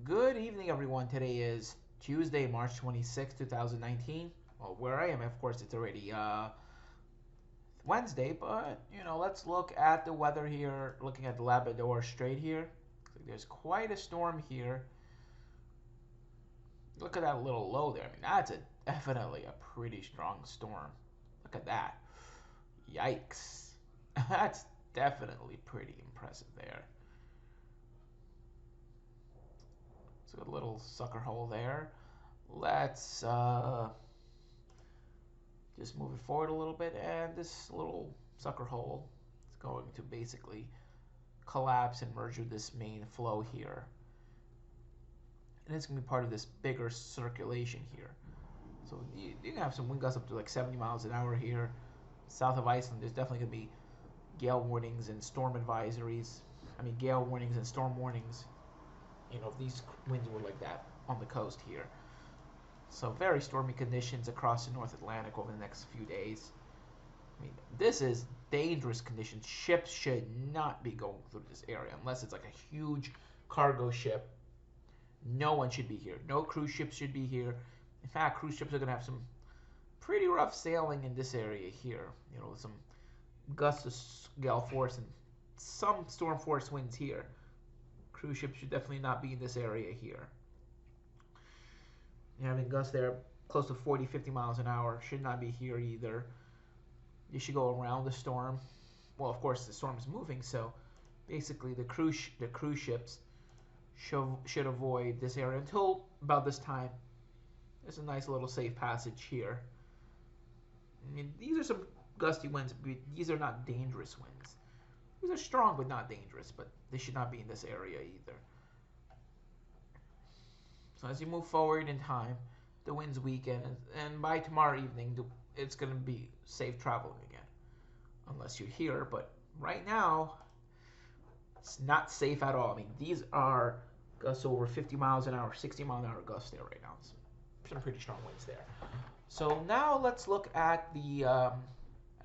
Good evening, everyone. Today is Tuesday, March 26, 2019. Well, where I am, of course, it's already Wednesday, but let's look at the weather here. Looking at the Labrador Strait here, there's quite a storm here. Look at that little low there. I mean, that's definitely a pretty strong storm. Look at that. Yikes. That's definitely pretty impressive there. So a little sucker hole there. Let's just move it forward a little bit, and this little sucker hole is going to basically collapse and merge with this main flow here. And it's going to be part of this bigger circulation here. So you can have some wind gusts up to like 70 miles an hour here. South of Iceland, there's definitely going to be gale warnings and storm advisories. Gale warnings and storm warnings. If these winds were like that on the coast here. So very stormy conditions across the North Atlantic over the next few days. This is dangerous conditions. Ships should not be going through this area unless it's like a huge cargo ship. No one should be here. No cruise ships should be here. In fact, cruise ships are going to have some pretty rough sailing in this area here. Some gusts of gale force and some storm force winds here. Cruise ships should definitely not be in this area here. You're having gusts there close to 40, 50 miles an hour. Should not be here either. You should go around the storm. Well, of course, the storm is moving, so basically the cruise ships should avoid this area until about this time. There's a nice little safe passage here. These are some gusty winds, but these are not dangerous winds. These are strong but not dangerous, but they should not be in this area either. So as you move forward in time, the winds weaken, and by tomorrow evening, it's going to be safe traveling again. Unless you're here, but right now, it's not safe at all. These are gusts over 50 miles an hour, 60 mile an hour gusts there right now. Some pretty strong winds there. So now let's look at the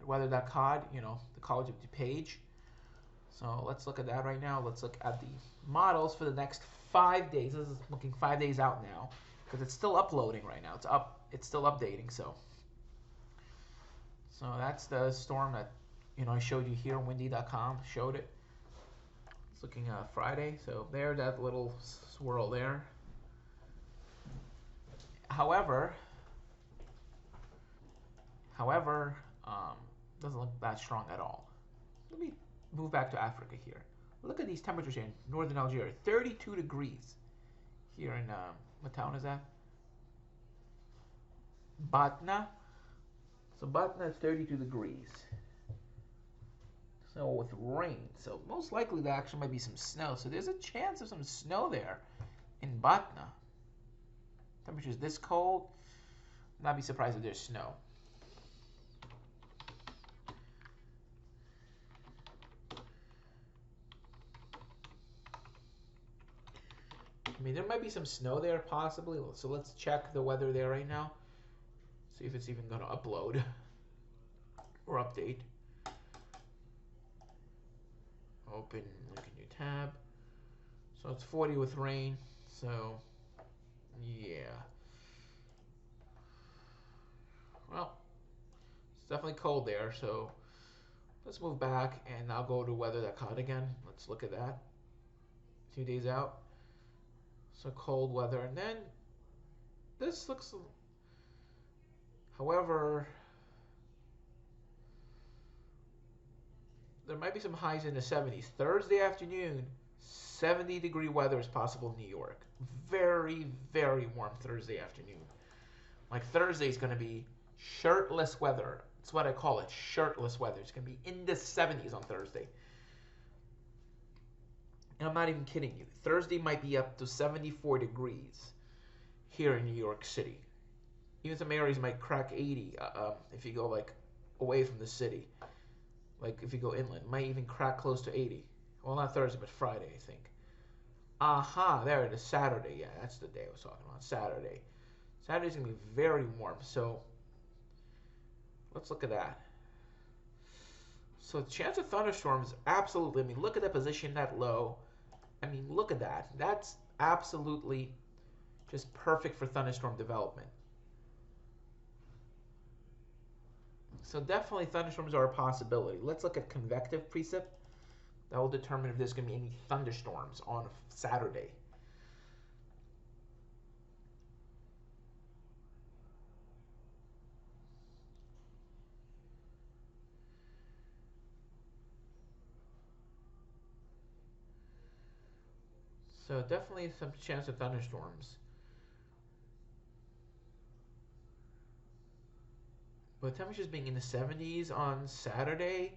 weather.cod, the College of DuPage. So let's look at that right now. Let's look at the models for the next 5 days. This is looking 5 days out now because it's still uploading right now. It's still updating. So that's the storm that I showed you here. Windy.com showed it. It's looking Friday. So there, that little swirl there. However, doesn't look that strong at all. Let me move back to Africa here. Look at these temperatures here in northern Algeria. 32 degrees here in, what town is that? Batna. So Batna is 32 degrees. So with rain. So most likely there actually might be some snow. So there's a chance of some snow there in Batna. Temperatures this cold. Not be surprised if there's snow. There might be some snow there, possibly. So let's check the weather there right now. See if it's even going to upload or update. Open, look at new tab. So it's 40 with rain. So, yeah. Well, it's definitely cold there. So let's move back and I'll go to weather.com again. Let's look at that. 2 days out. So cold weather, and then this looks, however, there might be some highs in the 70s. Thursday afternoon, 70-degree weather is possible in New York. Very, very warm Thursday afternoon. Like Thursday is going to be shirtless weather. That's what I call it, shirtless weather. It's going to be in the 70s on Thursday. And I'm not even kidding you. Thursday might be up to 74 degrees here in New York City. Even some areas might crack 80 if you go like away from the city. Like if you go inland, might even crack close to 80. Well, not Thursday, but Friday, I think. Aha, there it is, Saturday. Yeah, that's the day I was talking about, Saturday. Saturday's going to be very warm, so let's look at that. So the chance of thunderstorms, absolutely. Look at that position, that low. Look at that. That's absolutely just perfect for thunderstorm development. So definitely thunderstorms are a possibility. Let's look at convective precip. That will determine if there's going to be any thunderstorms on Saturday. So definitely some chance of thunderstorms. But temperatures being in the 70s on Saturday,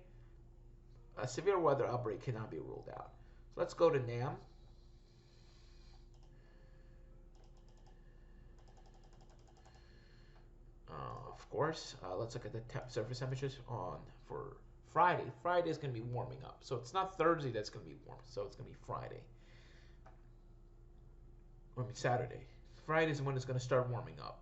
a severe weather outbreak cannot be ruled out. So let's go to NAM. Of course, let's look at the surface temperatures on for Friday. Friday is going to be warming up. So it's not Thursday that's going to be warm. So it's going to be Friday. I mean Saturday. Friday is when it's going to start warming up.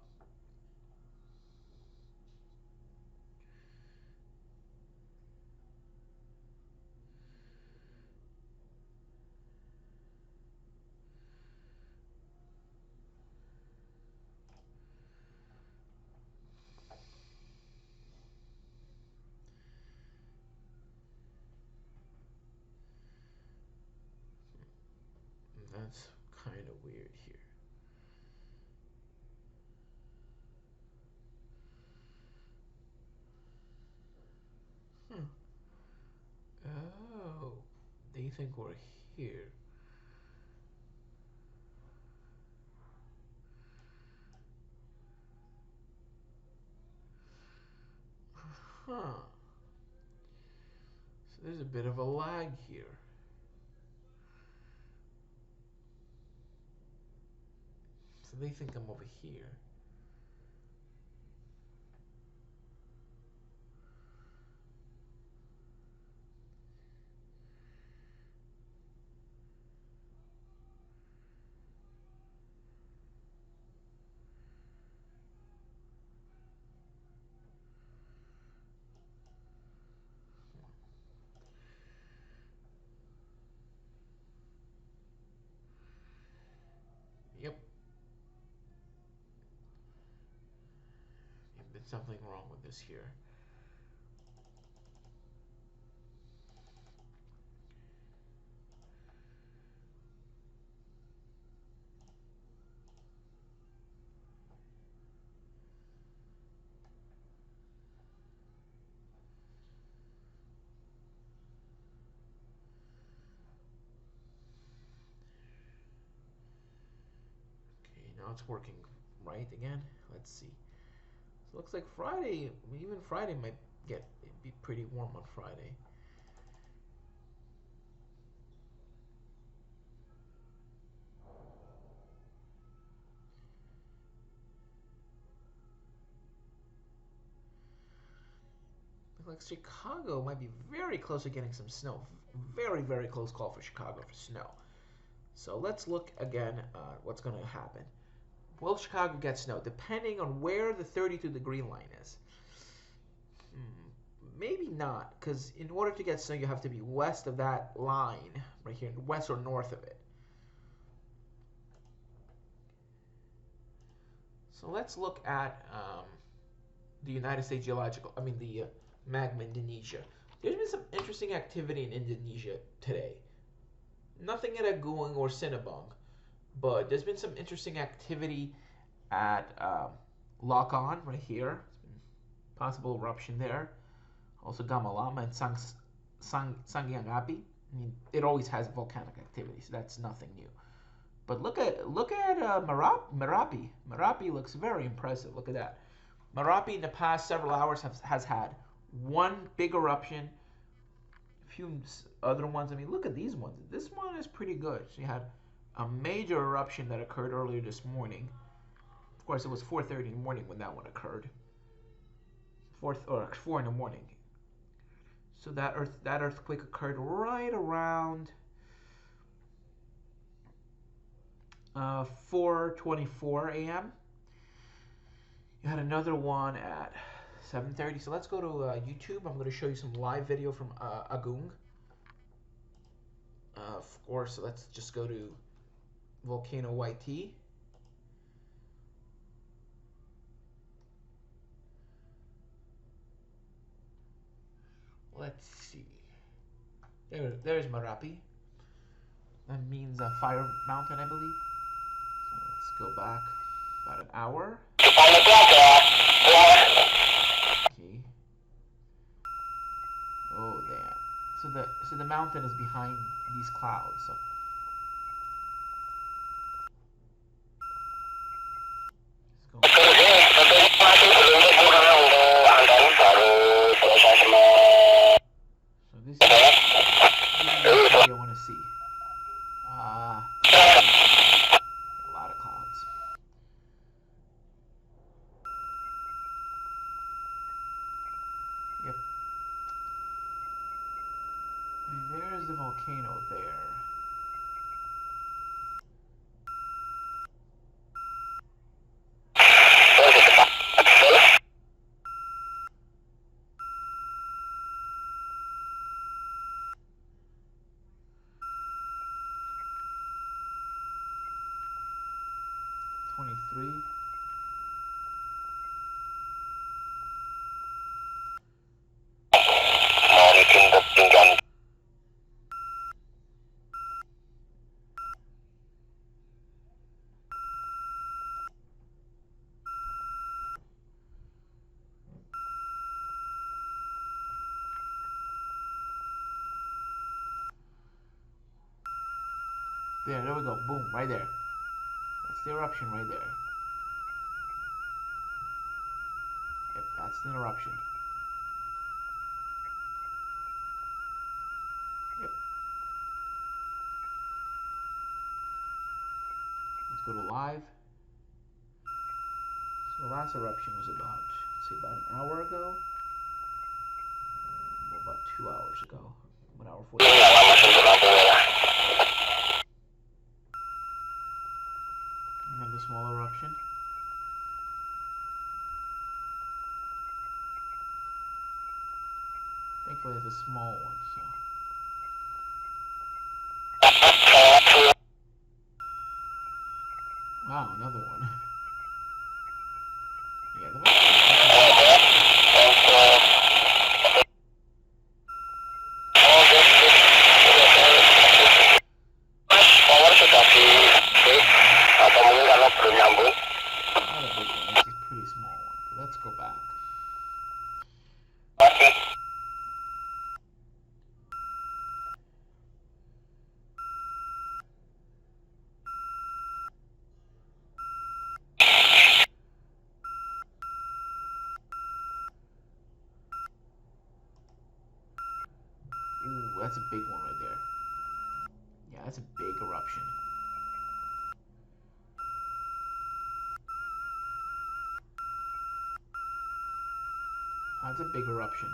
That's kind of weird here. Hmm. Oh, they think we're here. Huh. So there's a bit of a lag here. So they think I'm over here. Yep. There's something wrong with this here. Okay, now it's working right again. Let's see. So it looks like Friday, even Friday might be pretty warm on Friday. Looks like Chicago might be very close to getting some snow. Very, very close call for Chicago for snow. So let's look again what's going to happen. Will Chicago get snow? Depending on where the 32-degree line is. Maybe not, because in order to get snow, you have to be west of that line, right here, west or north of it. So let's look at the United States Geological, the magma Indonesia. There's been some interesting activity in Indonesia today. Nothing at Agung or Sinabung, but there's been some interesting activity at Lokan right here. Possible eruption there. Also Gamalama and Sangyangapi. It always has volcanic activity, so that's nothing new. But look at Merapi. Merapi looks very impressive. Look at that. Merapi in the past several hours has had one big eruption, a few other ones. Look at these ones. This one is pretty good. She had a major eruption that occurred earlier this morning. Of course, it was 4:30 in the morning when that one occurred. 4 in the morning. So that earthquake occurred right around 4:24 a.m. You had another one at 7:30. So let's go to YouTube. I'm going to show you some live video from Agung. Of course, let's just go to Volcano YT. Let's see. There's Marapi. That means a fire mountain, I believe. So let's go back about an hour. Okay. Oh damn. So the mountain is behind these clouds. So let's go. So this is the area I want to see. A lot of clouds. Yep. I mean, there's the volcano there. '23. There we go. Boom, right there. That's the eruption right there. Yep, that's the eruption. Yep. Let's go to live. So the last eruption was about, let's see, about an hour ago. Or about 2 hours ago. 1 hour 40. Another small eruption. Thankfully it's a small one, so. Wow, another one. Yeah, the It's a pretty small one. But let's go back. Ooh, that's a big one right there. Yeah, that's a big eruption. That's a big eruption.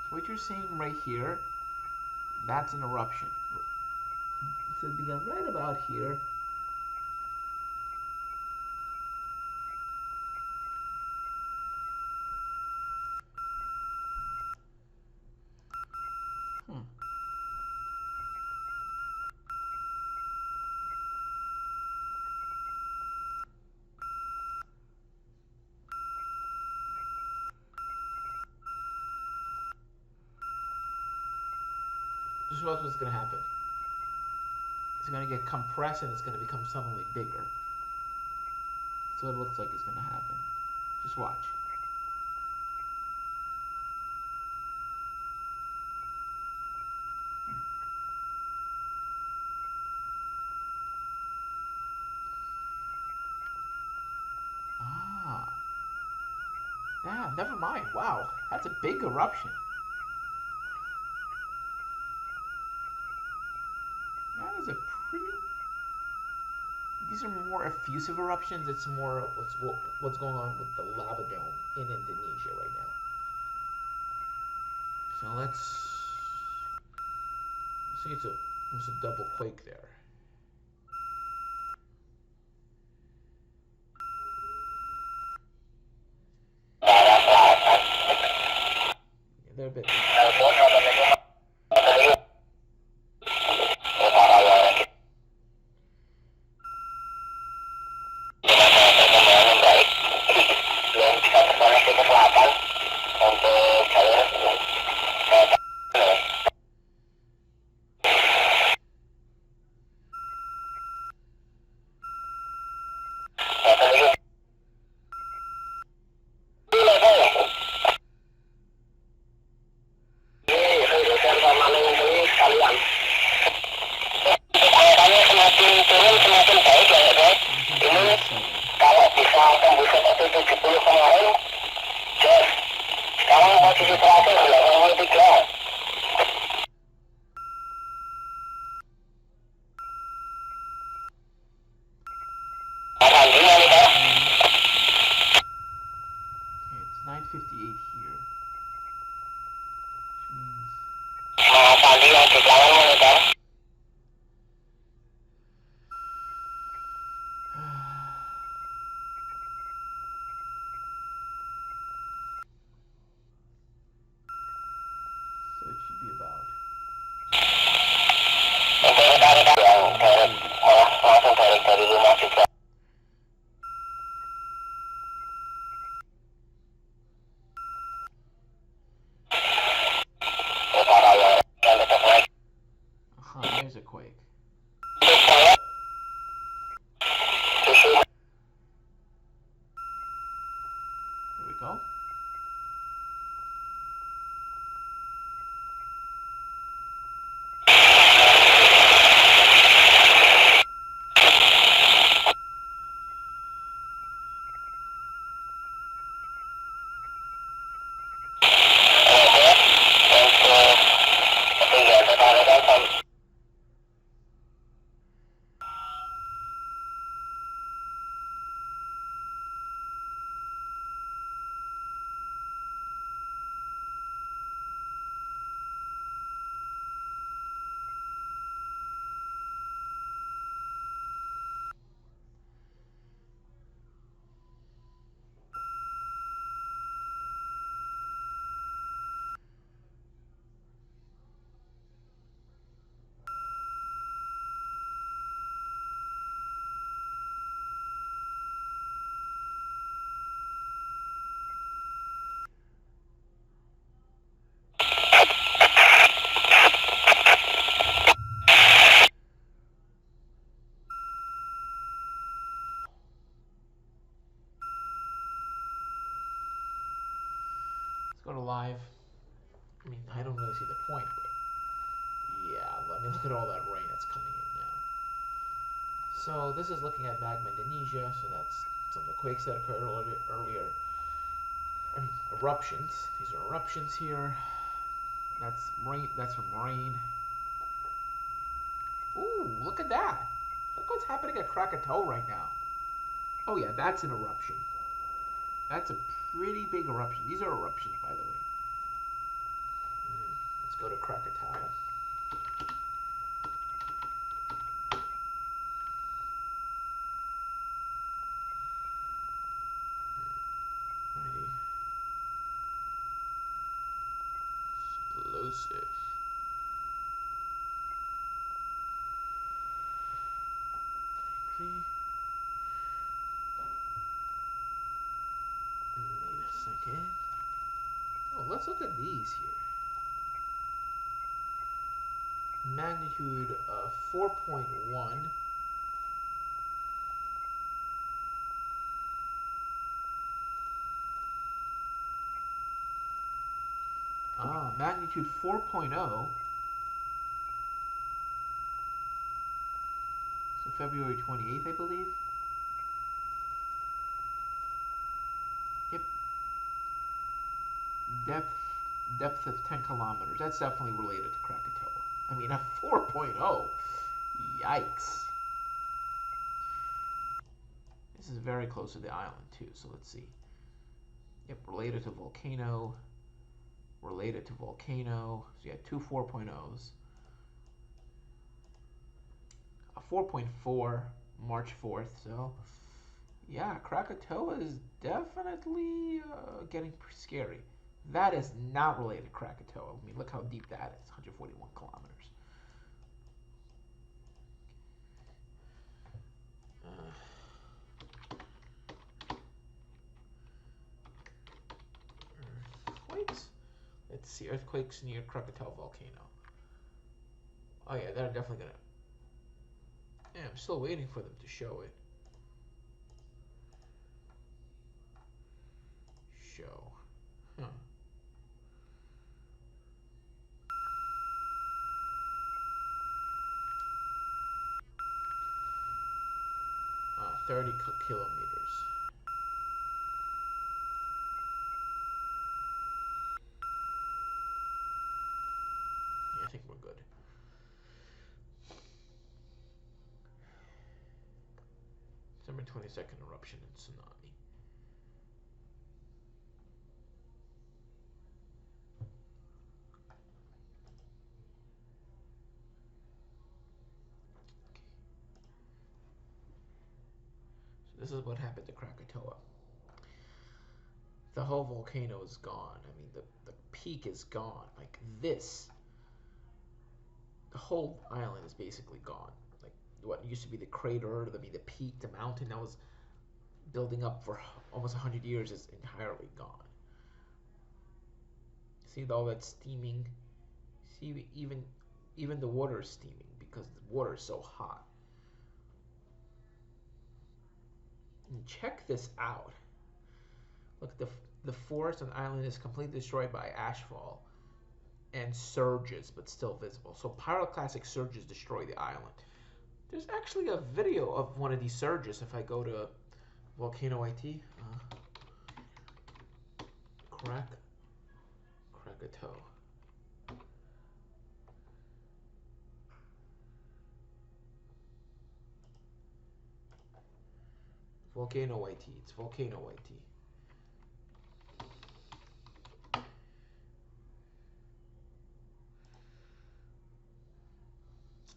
So what you're seeing right here, that's an eruption. So it began right about here. This is what's going to happen. It's going to get compressed and it's going to become suddenly bigger. That's what it looks like is going to happen. Just watch. Ah. Yeah, never mind. Wow, that's a big eruption. That is a pretty... These are more effusive eruptions. It's more what's going on with the lava dome in Indonesia right now. So let's see. It's almost a double quake there. they're a bit. Kalau bisa tembus 170 kemarin, jos. Sekarang posisi terakhir 83. Alhamdulillah nih Pak. Okay, it's 9:58 here, which means. Mas Andi yang di belakang nih Pak. So it should be about. Untuk rekan-rekan yang malah langsung dari rumah juga. Para yang dekat naik. There's a quake. There we go. Go to live. I mean, I don't really see the point, but yeah, let me look at all that rain that's coming in now. So this is looking at magma Indonesia, so that's some of the quakes that occurred earlier. I mean, eruptions. These are eruptions here. That's rain. That's from rain. Ooh, look at that. Look what's happening at Krakatoa right now. Oh yeah, that's an eruption. That's a pretty big eruption. These are eruptions, by the way. Let's go to Krakatoa. Alrighty. Explosive. I agree. Wait a second. Oh, let's look at these here. Magnitude of 4.1. Magnitude 4.0. So February 28th, I believe. Yep. Depth of 10 kilometers. That's definitely related to Krakatoa. I mean, a 4.0. Yikes. This is very close to the island, too, so let's see. Yep, related to Volcano. Related to Volcano. So you had two 4.0s. A 4.4, March 4th, so yeah, Krakatoa is definitely getting scary. That is not related to Krakatoa. I mean, look how deep that is, 141 kilometers. Earthquakes? Let's see, earthquakes near Krakatoa volcano. Oh yeah, they're definitely gonna. Yeah, I'm still waiting for them to show it. Show. Huh. 30 kilometers. Yeah, I think we're good. December 22nd eruption and tsunami. So this is what happened to Krakatoa. The whole volcano is gone. I mean, the peak is gone. Like this, the whole island is basically gone. Like what used to be the crater, the peak, the mountain that was building up for almost 100 years is entirely gone. See all that steaming? See, even the water is steaming because the water is so hot. And check this out. Look, the forest on the island is completely destroyed by ashfall and surges, but still visible. So pyroclastic surges destroy the island. There's actually a video of one of these surges. If I go to Volcano IT, Krakatoa. Volcano IT. It's Volcano IT.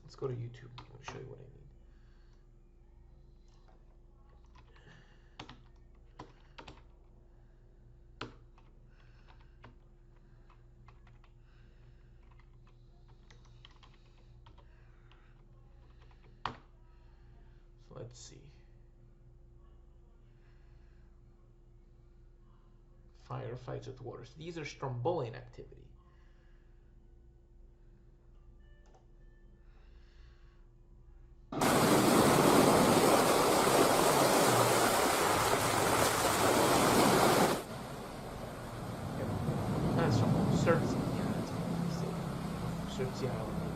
Let's go to YouTube. I'm going to show you what I mean. So let's see. Firefights with water. So these are strombolian activity. That's from Surtsey. Yeah, that's what I say. Surtsey Island in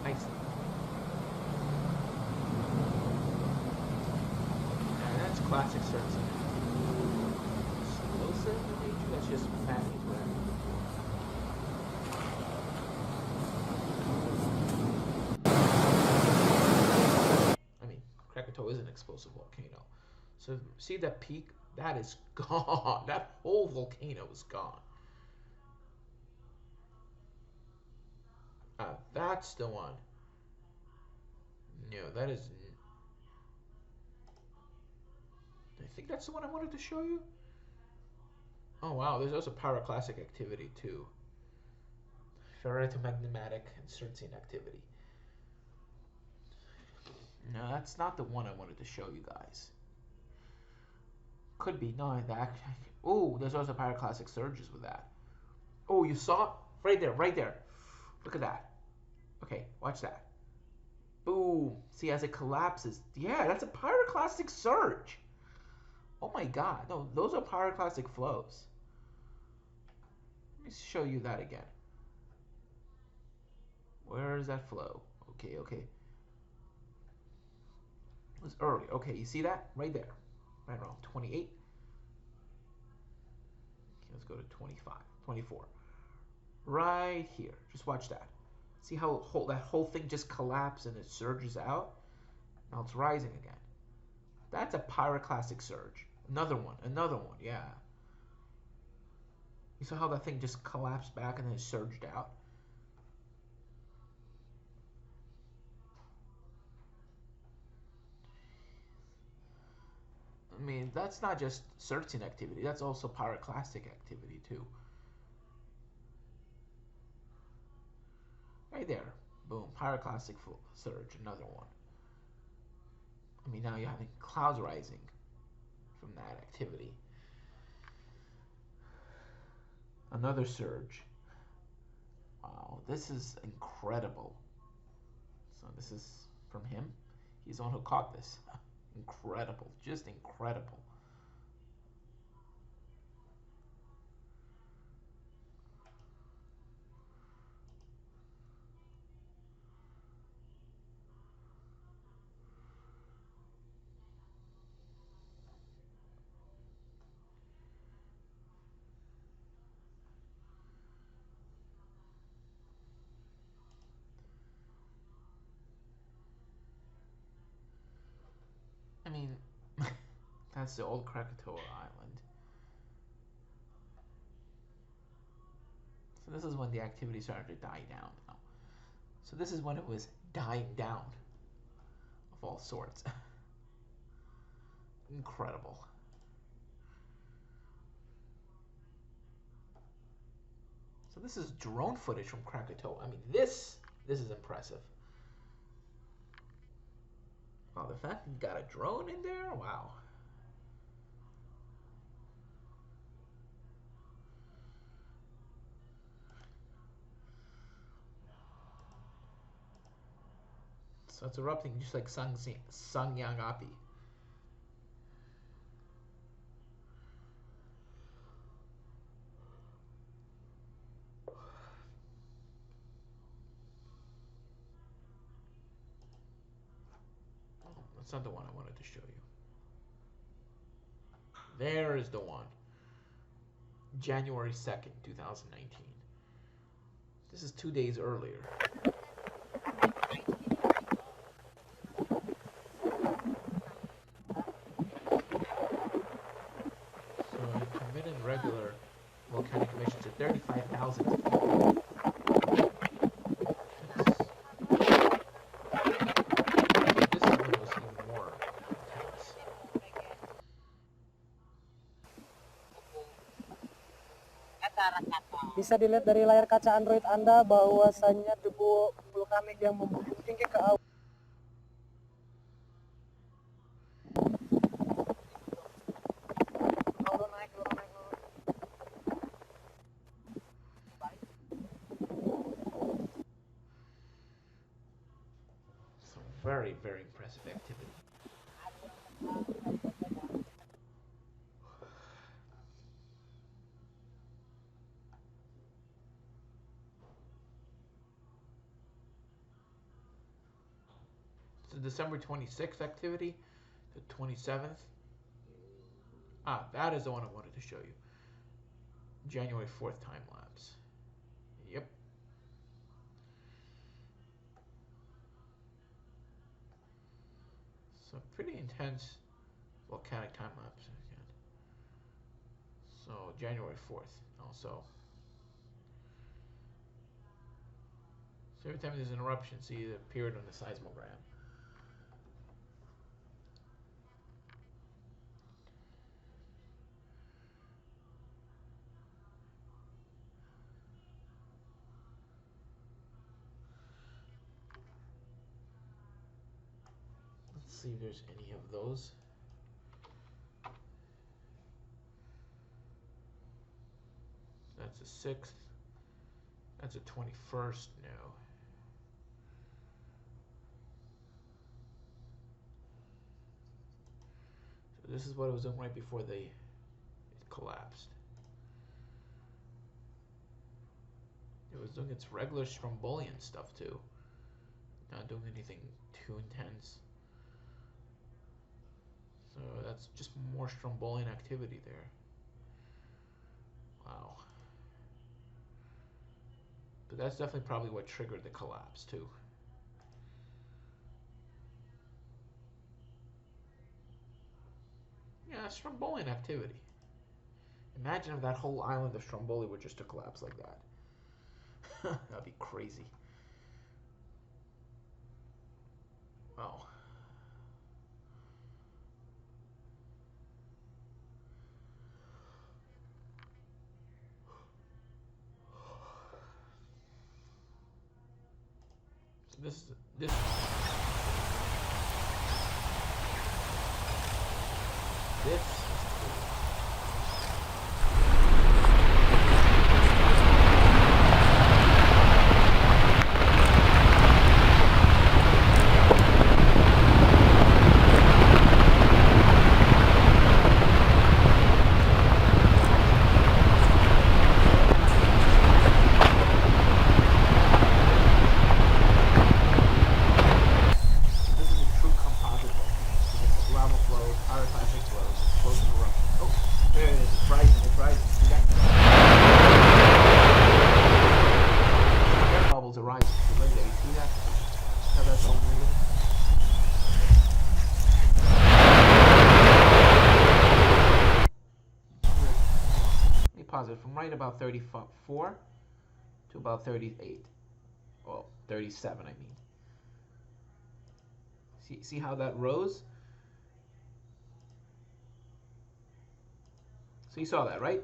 Iceland. And that's classic Surtsey. Explosive nature. That's just fatty gravity. I mean, Krakatoa is an explosive volcano. So see that peak? That is gone. That whole volcano is gone. That's the one. No, that is. I think that's the one I wanted to show you. Oh wow, there's also pyroclastic activity too. Ferritomagmatic and Surtsian activity. No, that's not the one I wanted to show you guys. Could be. No, that. Oh, there's also pyroclastic surges with that. Oh, you saw? Right there, right there. Look at that. Okay, watch that. Boom. See, as it collapses. Yeah, that's a pyroclastic surge. Oh my god. No, those are pyroclastic flows. Let me show you that again. Where is that flow? Okay, okay. It was early. Okay, you see that? Right there. Right around 28. Okay, let's go to 25, 24. Right here. Just watch that. See how that whole thing just collapsed and it surges out? Now it's rising again. That's a pyroclastic surge. Another one, yeah. You saw how that thing just collapsed back and then surged out? I mean, that's not just Surtsian activity, that's also pyroclastic activity too. Right there. Boom. Pyroclastic surge. Another one. I mean, now you're having clouds rising from that activity. Another surge. Wow, this is incredible. So this is from him. He's the one who caught this. Incredible. Just incredible. I mean, that's the old Krakatoa Island. So this is when the activity started to die down now. So this is when it was dying down of all sorts. Incredible. So this is drone footage from Krakatoa. I mean, this is impressive. Wow, the fact you got a drone in there, wow. So it's erupting just like Sangyangapi. Oh, that's not the one I wanted to show you. There is the one. January 2nd, 2019. This is 2 days earlier. So intermittent regular volcanic emissions at 35,000 feet. This one was even more intense. Bisa dilihat dari layar kaca Android Anda bahwasannya debu vulkanik yang membumbung tinggi ke awan. So very, very impressive activity. So December 26th activity, the 27th. Ah, that is the one I wanted to show you. January 4th time lapse. Yep. So pretty intense volcanic time lapse again. So January 4th also. So every time there's an eruption, see it appeared on the seismogram. Let's see if there's any of those. That's the 6th. That's the 21st. No. So this is what it was doing right before it collapsed. It was doing its regular Strombolian stuff too. Not doing anything too intense. So that's just more Strombolian activity there. Wow. But that's definitely probably what triggered the collapse too. Yeah, Strombolian activity. Imagine if that whole island of Stromboli were just to collapse like that. That'd be crazy. Wow. this this this is cool. This is a true composite volcano. Because lava flows, pyroclastic flows, explosive eruptions. Oh, there it is. It's rising. It's rising. See that? Air bubbles are rising. So right there. You see that? How that's all moving? Let me pause it from right about 34 to about 38. Well, 37, I mean. See how that rose? So you saw that, right?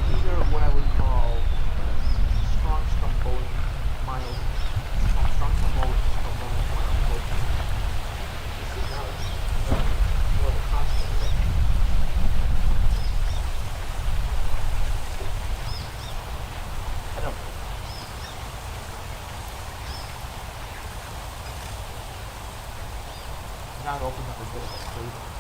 These are what I would call strong strombolic mild strong strombolic volcanoes. This is now more of a constant. I don't know. Now it opens up a bit of a crater.